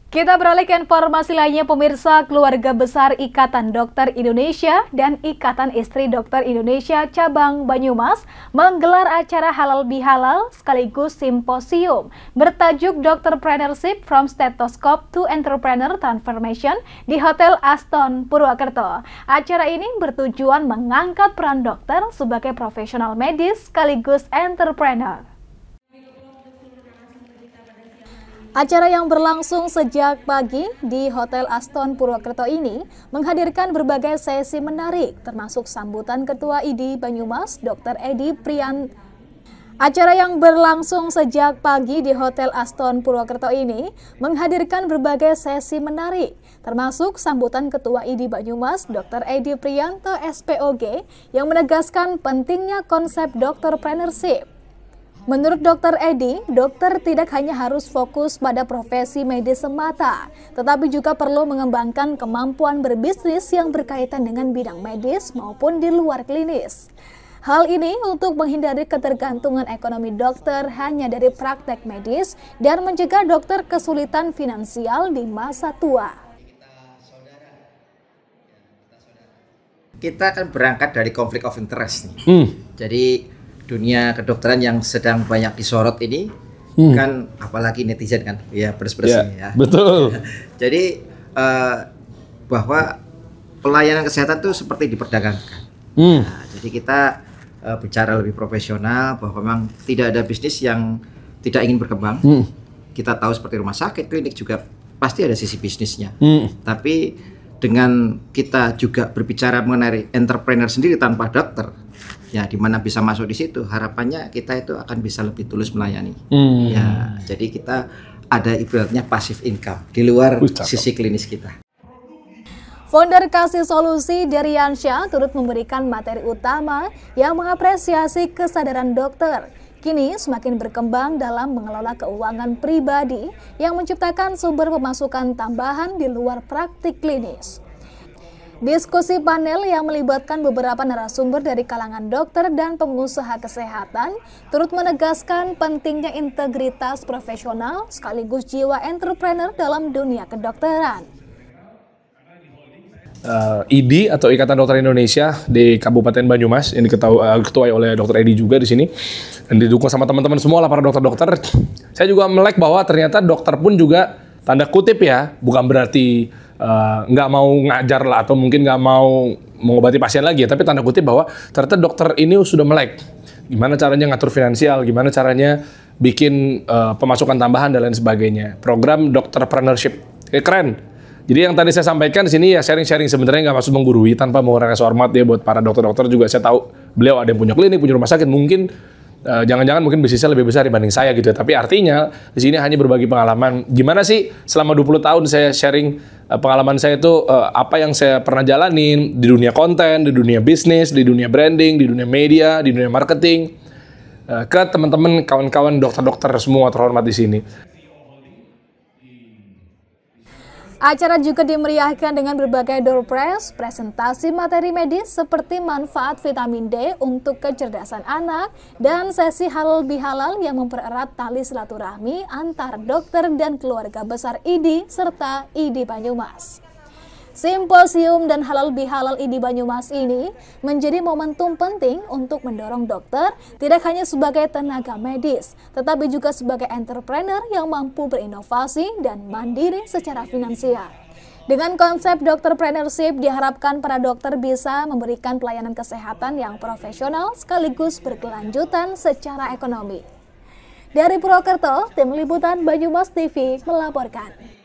Kita beralih ke informasi lainnya, pemirsa. Keluarga besar Ikatan Dokter Indonesia dan Ikatan Istri Dokter Indonesia Cabang Banyumas menggelar acara halal bihalal sekaligus simposium bertajuk Doctorpreneurship from Stethoscope to Entrepreneur Transformation di Hotel Aston Purwokerto. Acara ini bertujuan mengangkat peran dokter sebagai profesional medis sekaligus entrepreneur. Acara yang berlangsung sejak pagi di Hotel Aston Purwokerto ini menghadirkan berbagai sesi menarik, termasuk sambutan Ketua ID Banyumas, Dr. Edi Priyan. Acara yang berlangsung sejak pagi di Hotel Aston Purwokerto ini menghadirkan berbagai sesi menarik, termasuk sambutan Ketua ID Banyumas, Dr. Edi Priyanto SPOG, yang menegaskan pentingnya konsep Doctorpreneurship. Menurut Dr. Edi, dokter tidak hanya harus fokus pada profesi medis semata, tetapi juga perlu mengembangkan kemampuan berbisnis yang berkaitan dengan bidang medis maupun di luar klinis. Hal ini untuk menghindari ketergantungan ekonomi dokter hanya dari praktek medis dan mencegah dokter kesulitan finansial di masa tua. Kita akan berangkat dari konflik of interest nih. Jadi dunia kedokteran yang sedang banyak disorot ini kan, apalagi netizen kan, ya beres-beres ini ya. Betul. Jadi bahwa pelayanan kesehatan itu seperti diperdagangkan. Nah, jadi kita bicara lebih profesional bahwa memang tidak ada bisnis yang tidak ingin berkembang. Kita tahu seperti rumah sakit, klinik juga pasti ada sisi bisnisnya. Tapi dengan kita juga berbicara mengenai entrepreneur sendiri tanpa dokter, ya dimana bisa masuk di situ, harapannya kita itu akan bisa lebih tulus melayani. Ya, jadi kita ada ibaratnya passive income di luar sisi klinis kita. Founder Kasih Solusi Deriansyah turut memberikan materi utama yang mengapresiasi kesadaran dokter. Kini semakin berkembang dalam mengelola keuangan pribadi yang menciptakan sumber pemasukan tambahan di luar praktik klinis. Diskusi panel yang melibatkan beberapa narasumber dari kalangan dokter dan pengusaha kesehatan turut menegaskan pentingnya integritas profesional sekaligus jiwa entrepreneur dalam dunia kedokteran. ID atau Ikatan Dokter Indonesia di Kabupaten Banyumas yang diketuai oleh Dr. Edi juga di sini dan didukung sama teman-teman semua lah para dokter-dokter. Saya juga melek bahwa ternyata dokter pun juga tanda kutip ya, bukan berarti nggak mau ngajar lah atau mungkin nggak mau mengobati pasien lagi ya, tapi tanda kutip bahwa ternyata dokter ini sudah melek. Gimana caranya ngatur finansial, gimana caranya bikin pemasukan tambahan dan lain sebagainya. Program Doctorpreneurship keren. Jadi yang tadi saya sampaikan di sini ya sharing-sharing, sebenarnya nggak maksud menggurui tanpa mengurangi hormat ya buat para dokter-dokter juga. Saya tahu beliau ada yang punya klinik, punya rumah sakit, mungkin jangan-jangan mungkin bisnisnya lebih besar dibanding saya gitu ya. Tapi artinya di sini hanya berbagi pengalaman. Gimana sih selama 20 tahun saya sharing pengalaman saya itu apa yang saya pernah jalanin di dunia konten, di dunia bisnis, di dunia branding, di dunia media, di dunia marketing ke teman-teman kawan-kawan dokter-dokter semua terhormat di sini. Acara juga dimeriahkan dengan berbagai door prize, presentasi materi medis seperti manfaat vitamin D untuk kecerdasan anak, dan sesi halal bihalal yang mempererat tali silaturahmi antar dokter dan keluarga besar ID serta ID Banyumas. Simposium dan halal bihalal ID Banyumas ini menjadi momentum penting untuk mendorong dokter tidak hanya sebagai tenaga medis, tetapi juga sebagai entrepreneur yang mampu berinovasi dan mandiri secara finansial. Dengan konsep Doctorpreneurship diharapkan para dokter bisa memberikan pelayanan kesehatan yang profesional sekaligus berkelanjutan secara ekonomi. Dari Purwokerto, Tim Liputan Banyumas TV melaporkan.